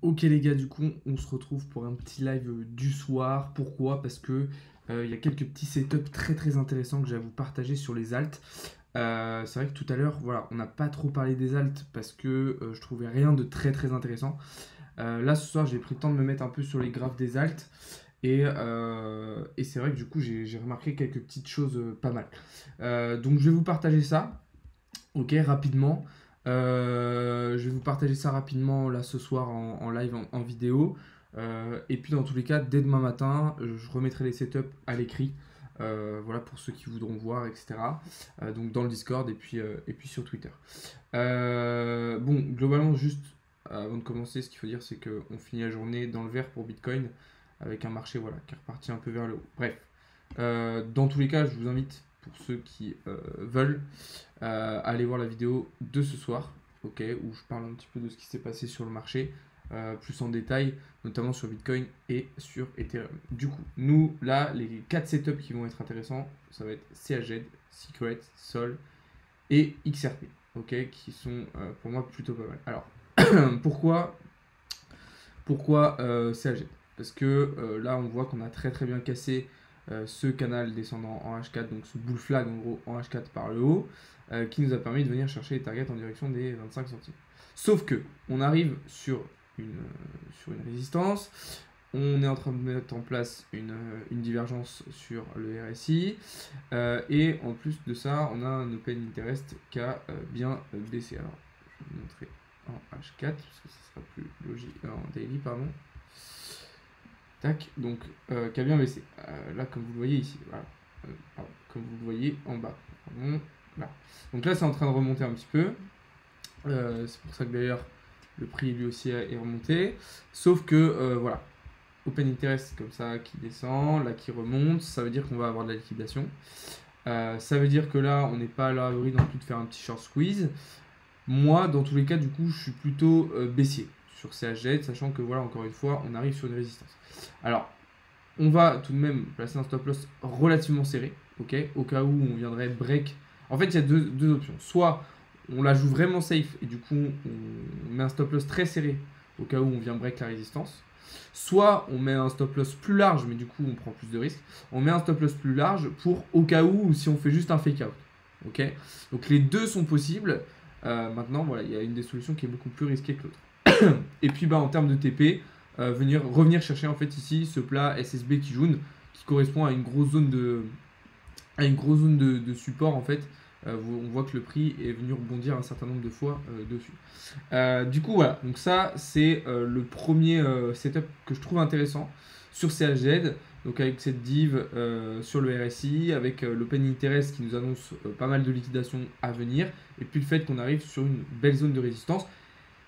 Ok les gars, du coup, on se retrouve pour un petit live du soir. Pourquoi? Parce que il y a quelques petits setups très intéressants que j'ai à vous partager sur les alts. C'est vrai que tout à l'heure, voilà, on n'a pas trop parlé des alts parce que je trouvais rien de très intéressant. Là, ce soir, j'ai pris le temps de me mettre un peu sur les graphes des alts. Et c'est vrai que du coup, j'ai remarqué quelques petites choses pas mal. Donc, je vais vous partager ça. Ok, rapidement. Je vais vous partager ça rapidement là ce soir en live, en vidéo. Et puis dans tous les cas, dès demain matin, je remettrai les setups à l'écrit. Voilà pour ceux qui voudront voir, etc. Donc dans le Discord et puis sur Twitter. Bon, globalement, juste avant de commencer, ce qu'il faut dire, c'est qu'on finit la journée dans le vert pour Bitcoin avec un marché voilà, qui est reparti un peu vers le haut. Bref, dans tous les cas, je vous invite, pour ceux qui veulent, aller voir la vidéo de ce soir, ok, où je parle un petit peu de ce qui s'est passé sur le marché, plus en détail, notamment sur Bitcoin et sur Ethereum. Du coup, nous, là, les 4 setups qui vont être intéressants, ça va être CHZ, Secret, Sol et XRP, ok, qui sont pour moi plutôt pas mal. Alors, pourquoi CHZ? Parce que là, on voit qu'on a très bien cassé ce canal descendant en H4, donc ce bull flag en gros en H4 par le haut, qui nous a permis de venir chercher les targets en direction des 25 centimes. Sauf que on arrive sur une résistance, on est en train de mettre en place une divergence sur le RSI, et en plus de ça, on a un open interest qui a bien baissé. Alors, je vais vous montrer en H4, parce que ce sera plus logique, en daily, pardon. Tac, donc qui a bien baissé. Là, comme vous le voyez ici, voilà. Comme vous le voyez en bas. Pardon, là. Donc là, c'est en train de remonter un petit peu. C'est pour ça que d'ailleurs, le prix lui aussi est remonté. Sauf que, voilà, Open Interest comme ça qui descend, là qui remonte, ça veut dire qu'on va avoir de la liquidation. Ça veut dire que là, on n'est pas à l'abri non plus de faire un petit short squeeze. Moi, dans tous les cas, du coup, je suis plutôt baissier sur CHZ, sachant que voilà, encore une fois, on arrive sur une résistance. Alors, on va tout de même placer un stop loss relativement serré, ok, au cas où on viendrait break. En fait, il y a deux options. Soit on la joue vraiment safe et du coup on met un stop loss très serré au cas où on vient break la résistance. Soit on met un stop loss plus large, mais du coup on prend plus de risques. On met un stop loss plus large pour au cas où si on fait juste un fake out. Ok. Donc les deux sont possibles. Maintenant, voilà, il y a une des solutions qui est beaucoup plus risquée que l'autre. Et puis bah, en termes de TP, revenir chercher en fait ici ce plat SSB qui jaune, qui correspond à une grosse zone de support en fait. On voit que le prix est venu rebondir un certain nombre de fois dessus. Du coup voilà, donc ça c'est le premier setup que je trouve intéressant sur CHZ. Donc avec cette div sur le RSI, avec l'open interest qui nous annonce pas mal de liquidations à venir, et puis le fait qu'on arrive sur une belle zone de résistance.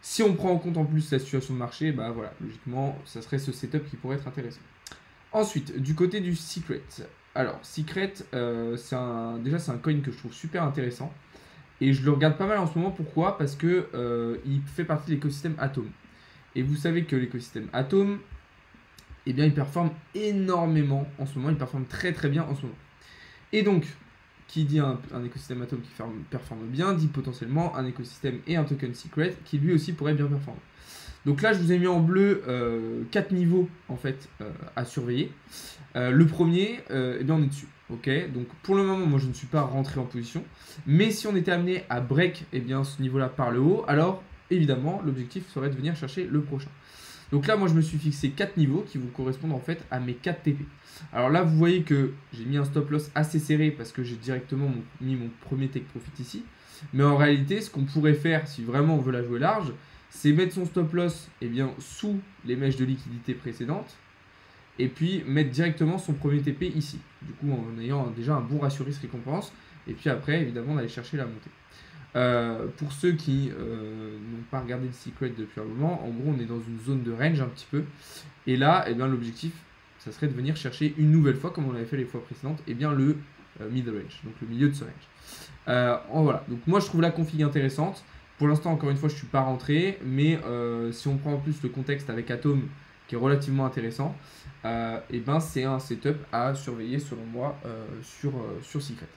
Si on prend en compte en plus la situation de marché, bah voilà, logiquement, ça serait ce setup qui pourrait être intéressant. Ensuite, du côté du Secret. Alors, Secret, déjà c'est un coin que je trouve super intéressant. Et je le regarde pas mal en ce moment. Pourquoi? Parce que il fait partie de l'écosystème Atom. Et vous savez que l'écosystème Atom, eh bien, il performe énormément en ce moment. Il performe très bien en ce moment. Et donc, qui dit un écosystème Atom qui performe bien, dit potentiellement un écosystème et un token Secret qui lui aussi pourrait bien performer. Donc là, je vous ai mis en bleu 4 niveaux en fait à surveiller. Le premier, eh bien, on est dessus. Ok, donc pour le moment, moi je ne suis pas rentré en position. Mais si on était amené à break eh bien, ce niveau-là par le haut, alors évidemment, l'objectif serait de venir chercher le prochain. Donc là, moi je me suis fixé 4 niveaux qui vous correspondent en fait à mes 4 TP. Alors là, vous voyez que j'ai mis un stop loss assez serré parce que j'ai directement mis mon premier take profit ici. Mais en réalité, ce qu'on pourrait faire si vraiment on veut la jouer large, c'est mettre son stop loss eh bien, sous les mèches de liquidité précédentes et puis mettre directement son premier TP ici. Du coup, en ayant déjà un bon ratio risque-récompense. Et puis après, évidemment, d'aller chercher la montée. Pour ceux qui n'ont pas regardé le Secret depuis un moment, en gros, on est dans une zone de range un petit peu. Et là, eh bien, l'objectif, ça serait de venir chercher une nouvelle fois, comme on l'avait fait les fois précédentes, eh bien, le middle range, donc le milieu de ce range. Voilà. Donc moi, je trouve la config intéressante. Pour l'instant, encore une fois, je ne suis pas rentré, mais si on prend en plus le contexte avec Atom, qui est relativement intéressant, et ben c'est un setup à surveiller selon moi sur Secret.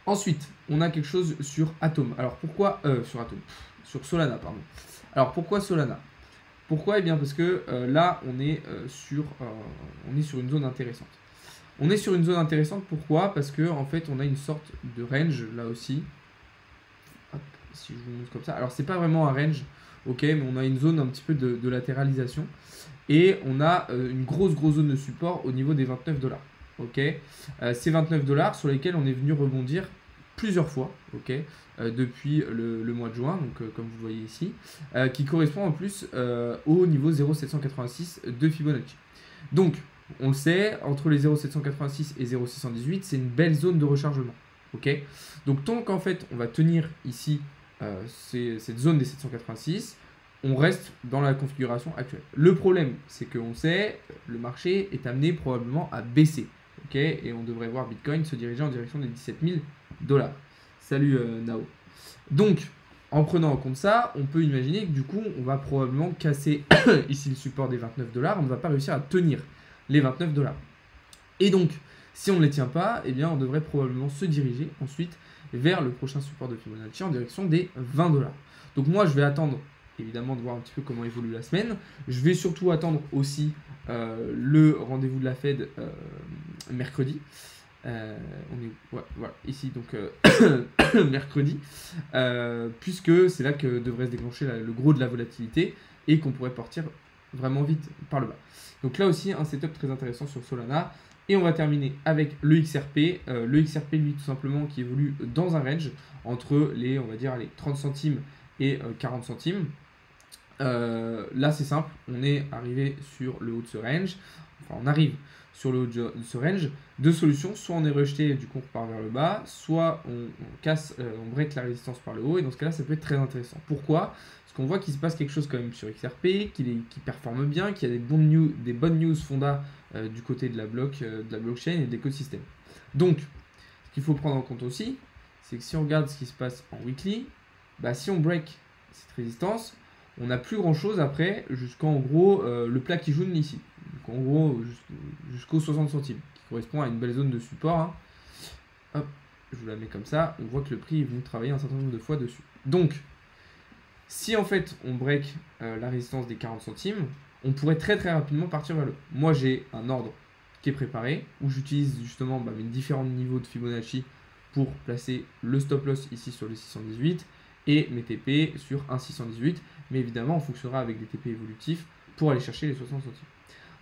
Ensuite, on a quelque chose sur Atom. Alors pourquoi sur Atom? Sur Solana, pardon. Alors pourquoi Solana? Pourquoi? Eh bien parce que là, on est sur une zone intéressante. On est sur une zone intéressante, pourquoi? Parce que en fait, on a une sorte de range là aussi. Hop, si je vous montre comme ça. Alors, c'est pas vraiment un range, ok, mais on a une zone un petit peu de latéralisation. Et on a une grosse zone de support au niveau des 29 $. Ok, ces 29 $ sur lesquels on est venu rebondir plusieurs fois, ok, depuis le mois de juin, donc comme vous le voyez ici, qui correspond en plus au niveau 0,786 de Fibonacci. Donc, on le sait, entre les 0,786 et 0,618, c'est une belle zone de rechargement. Ok, donc tant qu'en fait on va tenir ici cette zone des 786, on reste dans la configuration actuelle. Le problème, c'est qu'on sait, le marché est amené probablement à baisser. Ok, et on devrait voir Bitcoin se diriger en direction des 17 000 $. Salut Nao. Donc, en prenant en compte ça, on peut imaginer que du coup, on va probablement casser ici le support des 29 $. On ne va pas réussir à tenir les 29 $. Et donc, si on ne les tient pas, eh bien, on devrait probablement se diriger ensuite vers le prochain support de Fibonacci en direction des 20 $. Donc moi, je vais attendre évidemment de voir un petit peu comment évolue la semaine. Je vais surtout attendre aussi le rendez-vous de la Fed mercredi. On est voilà, ici donc mercredi, puisque c'est là que devrait se déclencher le gros de la volatilité et qu'on pourrait partir vraiment vite par le bas. Donc là aussi un setup très intéressant sur Solana. Et on va terminer avec le XRP. Le XRP, lui, tout simplement, qui évolue dans un range entre les, on va dire, les 30 centimes et 40 centimes. Là, c'est simple. On est arrivé sur le haut de ce range. Enfin, on arrive sur le haut de ce range. Deux solutions. Soit on est rejeté, du coup, on repart vers le bas. Soit on casse, on break la résistance par le haut. Et dans ce cas-là, ça peut être très intéressant. Pourquoi? Parce qu'on voit qu'il se passe quelque chose quand même sur XRP, qui performe bien, qu'il y a des bonnes news fonda du côté de la blockchain et de l'écosystème. Donc, ce qu'il faut prendre en compte aussi, c'est que si on regarde ce qui se passe en weekly, bah, si on break cette résistance, on n'a plus grand chose après jusqu'en gros le plat qui jaune ici. Donc en gros jusqu'aux 60 centimes, qui correspond à une belle zone de support. Hein. Hop, je vous la mets comme ça. On voit que le prix est venu travailler un certain nombre de fois dessus. Donc, si en fait on break la résistance des 40 centimes, on pourrait très rapidement partir vers le haut. Moi j'ai un ordre qui est préparé, où j'utilise justement mes différents niveaux de Fibonacci pour placer le stop loss ici sur les 618 et mes TP sur un 618. Mais évidemment, on fonctionnera avec des TP évolutifs pour aller chercher les 60 centimes.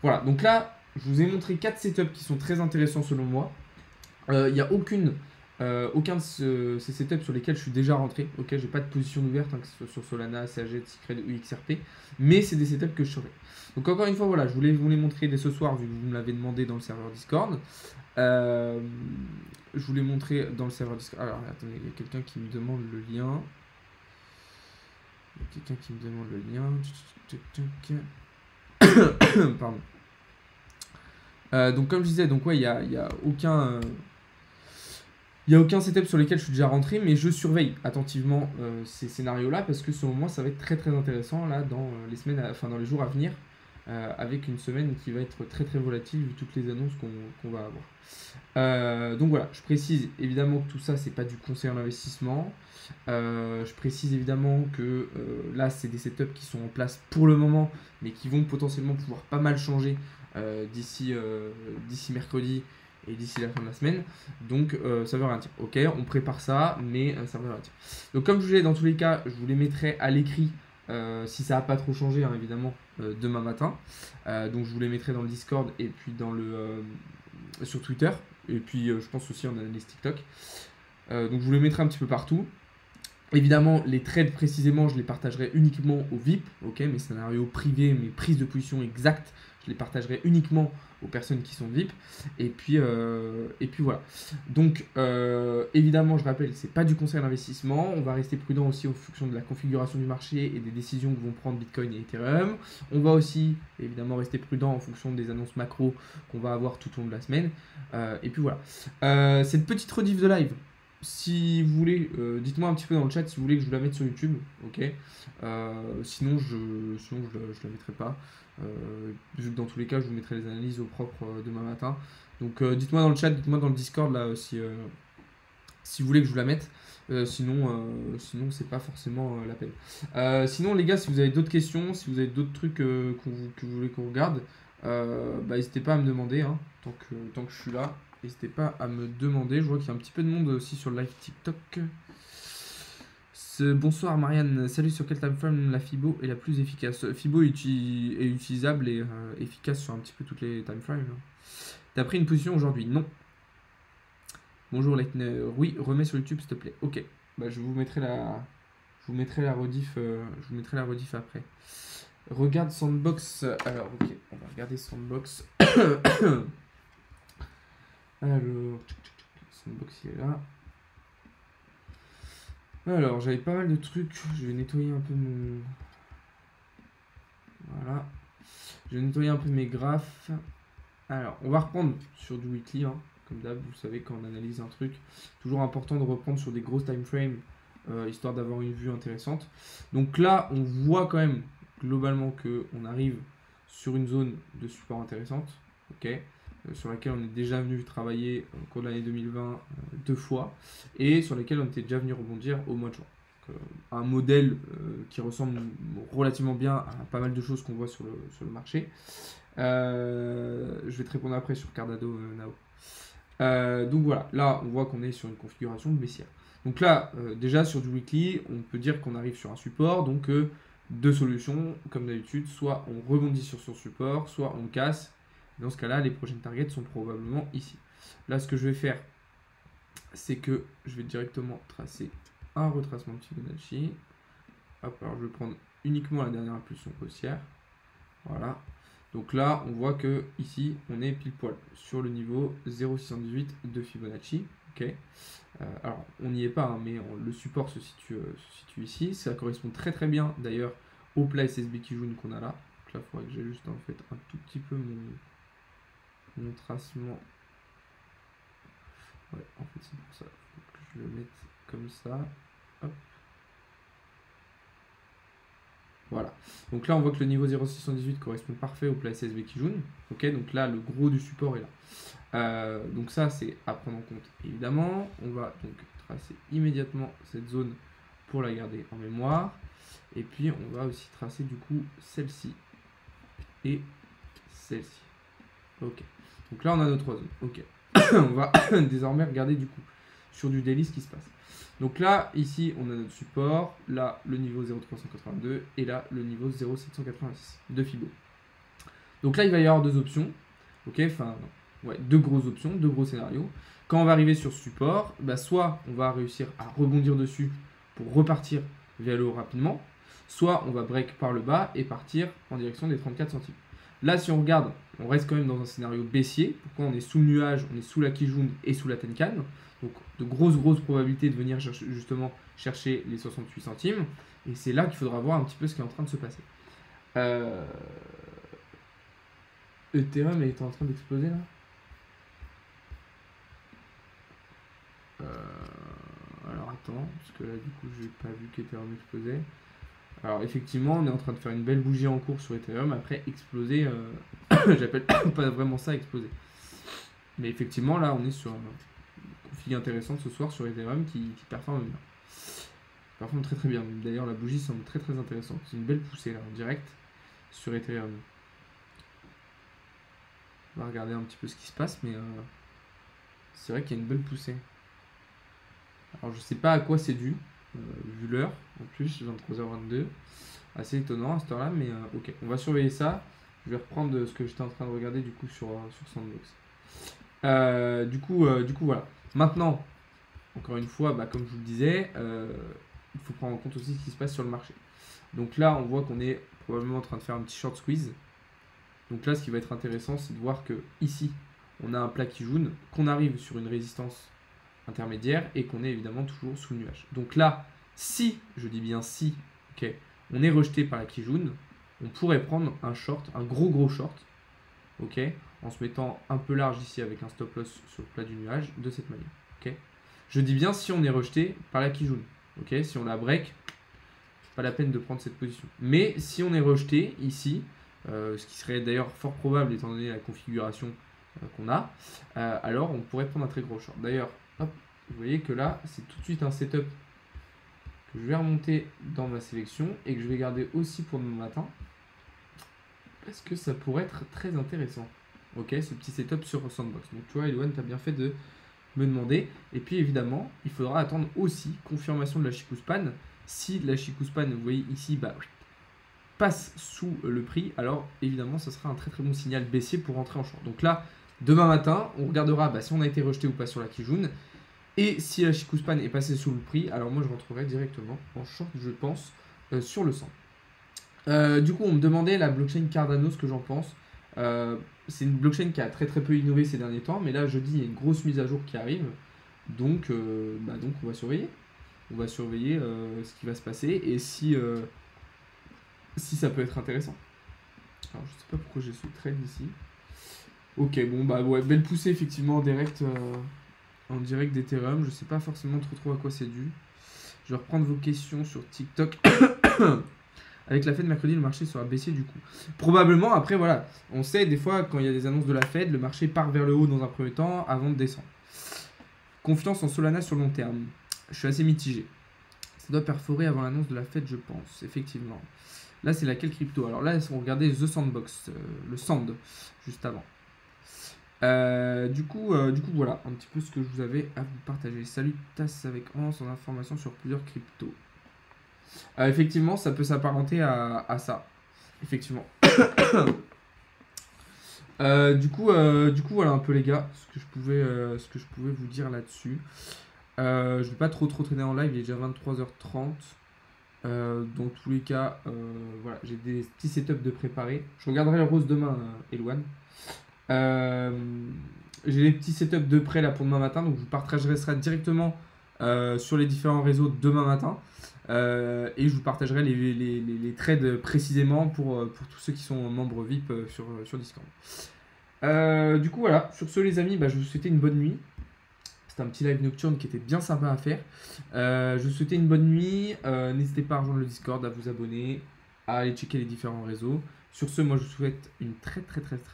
Voilà, donc là, je vous ai montré 4 setups qui sont très intéressants selon moi. Il n'y a aucun de ces setups sur lesquels je suis déjà rentré. Ok, j'ai pas de position ouverte, hein, que ce soit sur Solana, CAG, Secret ou XRP, mais c'est des setups que je ferai. Donc encore une fois, voilà, je voulais vous les montrer dès ce soir vu que vous me l'avez demandé dans le serveur Discord. Je vous l'ai montré dans le serveur Discord. Alors attendez, il y a quelqu'un qui me demande le lien. Pardon. Donc comme je disais, donc ouais, il y a aucun setup sur lequel je suis déjà rentré, mais je surveille attentivement ces scénarios-là parce que selon moi, ça va être très intéressant là dans les semaines, dans les jours à venir, avec une semaine qui va être très volatile vu toutes les annonces qu'on va avoir. Donc voilà, je précise évidemment que tout ça, c'est pas du conseil en investissement. Je précise évidemment que là, c'est des setups qui sont en place pour le moment, mais qui vont potentiellement pouvoir pas mal changer d'ici mercredi et d'ici la fin de la semaine. Donc ça veut rien dire. Ok, on prépare ça, mais ça veut rien dire. Donc comme je vous l'ai dit, dans tous les cas, je vous les mettrai à l'écrit si ça n'a pas trop changé, hein, évidemment, demain matin. Donc je vous les mettrai dans le Discord et puis sur Twitter. Et puis je pense aussi en analyse TikTok. Donc je vous les mettrai un petit peu partout. Évidemment, les trades précisément, je les partagerai uniquement au VIP, ok, mes scénarios privés, mes prises de position exactes, je les partagerai uniquement aux personnes qui sont VIP. Et puis voilà. Donc, évidemment, je rappelle, c'est pas du conseil d'investissement. On va rester prudent aussi en fonction de la configuration du marché et des décisions que vont prendre Bitcoin et Ethereum. On va aussi, évidemment, rester prudent en fonction des annonces macro qu'on va avoir tout au long de la semaine. Et puis voilà. Cette petite rediff de live. Si vous voulez, dites-moi un petit peu dans le chat si vous voulez que je vous la mette sur YouTube, ok. Sinon je la mettrai pas. Dans tous les cas, je vous mettrai les analyses au propre demain matin. Donc dites-moi dans le chat, dites-moi dans le Discord là si vous voulez que je vous la mette. Sinon c'est pas forcément la peine. Sinon les gars, si vous avez d'autres questions, si vous avez d'autres trucs que vous voulez qu'on regarde, bah, n'hésitez pas à me demander, hein, tant que je suis là. N'hésitez pas à me demander. Je vois qu'il y a un petit peu de monde aussi sur le live TikTok. Bonsoir Marianne, salut, sur quel timeframe la Fibo est la plus efficace? Fibo est utilisable et efficace sur un petit peu toutes les timeframes. T'as pris une position aujourd'hui? Non. Bonjour Leitner, oui, remets sur YouTube s'il te plaît. Ok, bah, je vous mettrai la rediff après. Regarde Sandbox. Alors ok, on va regarder Sandbox. Alors, Sandbox il est là. Alors, j'avais pas mal de trucs. Je vais nettoyer un peu mon... Voilà. Je vais nettoyer un peu mes graphes. Alors, on va reprendre sur du weekly, hein. Comme d'hab, vous savez, quand on analyse un truc, toujours important de reprendre sur des grosses time frames, histoire d'avoir une vue intéressante. Donc là, on voit quand même globalement qu'on arrive sur une zone de support intéressante, ok, sur laquelle on est déjà venu travailler au cours de l'année 2020 deux fois, et sur laquelle on était déjà venu rebondir au mois de juin. Donc, un modèle qui ressemble relativement bien à pas mal de choses qu'on voit sur le marché. Je vais te répondre après sur Cardado, Nao. Donc voilà, là on voit qu'on est sur une configuration de baissière. Donc là, déjà sur du weekly, on peut dire qu'on arrive sur un support, donc deux solutions, comme d'habitude, soit on rebondit sur son support, soit on casse. Dans ce cas-là, les prochaines targets sont probablement ici. Là, ce que je vais faire, c'est que je vais directement tracer un retracement de Fibonacci. Hop, alors je vais prendre uniquement la dernière impulsion haussière. Voilà. Donc là, on voit que ici, on est pile poil sur le niveau 0,618 de Fibonacci. Ok. Alors, on n'y est pas, hein, mais le support se situe ici. Ça correspond très très bien d'ailleurs au plat SSB Kijun qu'on a là. Donc là, il faudrait que j'ajuste en fait un tout petit peu mon tracement. Ouais, en fait, c'est pour ça. Faut que je le mette comme ça. Hop. Voilà. Donc là, on voit que le niveau 0,618 correspond parfait au plat SSB Kijun. Ok, donc là, le gros du support est là. Donc ça, c'est à prendre en compte, évidemment. On va donc tracer immédiatement cette zone pour la garder en mémoire. Et puis, on va aussi tracer du coup celle-ci et celle-ci. Ok. Donc là, on a nos trois zones. Ok. On va désormais regarder du coup sur du daily ce qui se passe. Donc là, ici, on a notre support, là, le niveau 0,382 et là, le niveau 0,786 de Fibo. Donc là, il va y avoir deux options, ok, enfin, ouais, deux grosses options, deux gros scénarios. Quand on va arriver sur ce support, bah, soit on va réussir à rebondir dessus pour repartir vers le haut rapidement, soit on va break par le bas et partir en direction des 34 centimes. Là, si on regarde, on reste quand même dans un scénario baissier. Pourquoi? On est sous le nuage, on est sous la Kijun et sous la Tenkan. Donc, de grosses probabilités de venir justement chercher les 68 centimes. Et c'est là qu'il faudra voir un petit peu ce qui est en train de se passer. Ethereum est en train d'exploser là. Alors attends, parce que là du coup j'ai pas vu qu'Ethereum explosait. Alors effectivement, on est en train de faire une belle bougie en cours sur Ethereum. Après, exploser, j'appelle pas vraiment ça exploser. Mais effectivement, là, on est sur une config intéressante ce soir sur Ethereum qui performe bien. Performe très très bien. D'ailleurs, la bougie semble très très intéressante. C'est une belle poussée là, en direct, sur Ethereum. On va regarder un petit peu ce qui se passe, mais c'est vrai qu'il y a une belle poussée. Alors, je sais pas à quoi c'est dû. Vu l'heure, en plus, 23h22. Assez étonnant à cette heure-là, mais ok, on va surveiller ça. Je vais reprendre ce que j'étais en train de regarder du coup sur Sandbox. Du coup, voilà. Maintenant, encore une fois, bah, comme je vous le disais, il faut prendre en compte aussi ce qui se passe sur le marché. Donc là, on voit qu'on est probablement en train de faire un petit short squeeze. Donc là, ce qui va être intéressant, c'est de voir que ici, on a un plat qui jaune, qu'on arrive sur une résistance intermédiaire et qu'on est évidemment toujours sous le nuage. Donc là, si, je dis bien si, ok, on est rejeté par la Kijun, on pourrait prendre un short, un gros short, ok, en se mettant un peu large ici avec un stop loss sur le plat du nuage de cette manière, ok. Je dis bien si on est rejeté par la Kijun, ok, si on la break, pas la peine de prendre cette position. Mais si on est rejeté ici, ce qui serait d'ailleurs fort probable étant donné la configuration qu'on a, alors on pourrait prendre un très gros short. D'ailleurs, hop, vous voyez que là, c'est tout de suite un setup que je vais remonter dans ma sélection et que je vais garder aussi pour demain matin. Parce que ça pourrait être très intéressant. Ok, ce petit setup sur Sandbox. Donc tu vois, Eloane, tu as bien fait de me demander. Et puis évidemment, il faudra attendre aussi confirmation de la Chikuspan. Si la Chikuspan, vous voyez ici, bah, passe sous le prix, alors évidemment, ça sera un très très bon signal baissier pour rentrer en short. Donc là, demain matin, on regardera bah, si on a été rejeté ou pas sur la Kijun. Et si la Chikuspan est passée sous le prix, alors moi je rentrerai directement en short, je pense, sur le 100. Du coup, on me demandait la blockchain Cardano, ce que j'en pense. C'est une blockchain qui a très très peu innové ces derniers temps, mais là jeudi il y a une grosse mise à jour qui arrive, donc on va surveiller. On va surveiller ce qui va se passer et si ça peut être intéressant. Alors je sais pas pourquoi j'ai ce trade ici. Ok, bon bah ouais, belle poussée effectivement en direct d'Ethereum. Je sais pas forcément trop à quoi c'est dû. Je vais reprendre vos questions sur TikTok. Avec la Fed mercredi, le marché sera baissier du coup. Probablement, après voilà, on sait des fois quand il y a des annonces de la Fed, le marché part vers le haut dans un premier temps avant de descendre. Confiance en Solana sur le long terme. Je suis assez mitigé. Ça doit perforer avant l'annonce de la Fed, je pense, effectivement. Là, c'est laquelle crypto? Alors là, on regardait The Sandbox, le Sand, juste avant. Du coup, voilà un petit peu ce que je vous avais à vous partager. Salut Tass avec Hans en information sur plusieurs cryptos. Effectivement, ça peut s'apparenter à ça. Effectivement. Du coup, voilà un peu les gars, ce que je pouvais vous dire là-dessus. Je vais pas trop traîner en live, il est déjà 23h30. Dans tous les cas, voilà, j'ai des petits setups de préparer. Je regarderai le rose demain, Eloane. J'ai les petits setups de prêt là pour demain matin, donc je vous partagerai ça directement sur les différents réseaux demain matin. Et je vous partagerai les trades précisément pour tous ceux qui sont membres VIP sur Discord. Du coup, voilà. Sur ce, les amis, bah, je vous souhaitais une bonne nuit. C'était un petit live nocturne qui était bien sympa à faire. Je vous souhaitais une bonne nuit. N'hésitez pas à rejoindre le Discord, à vous abonner, à aller checker les différents réseaux. Sur ce, moi, je vous souhaite une très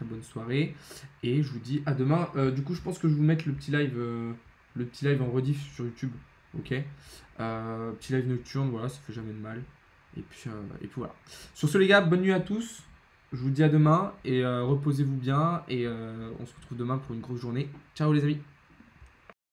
bonne soirée. Et je vous dis à demain. Du coup, je pense que je vais vous mettre le petit live en rediff sur YouTube. Ok, petit live nocturne, voilà, ça fait jamais de mal. Et puis voilà. Sur ce les gars, bonne nuit à tous. Je vous dis à demain et reposez-vous bien. Et on se retrouve demain pour une grosse journée. Ciao les amis.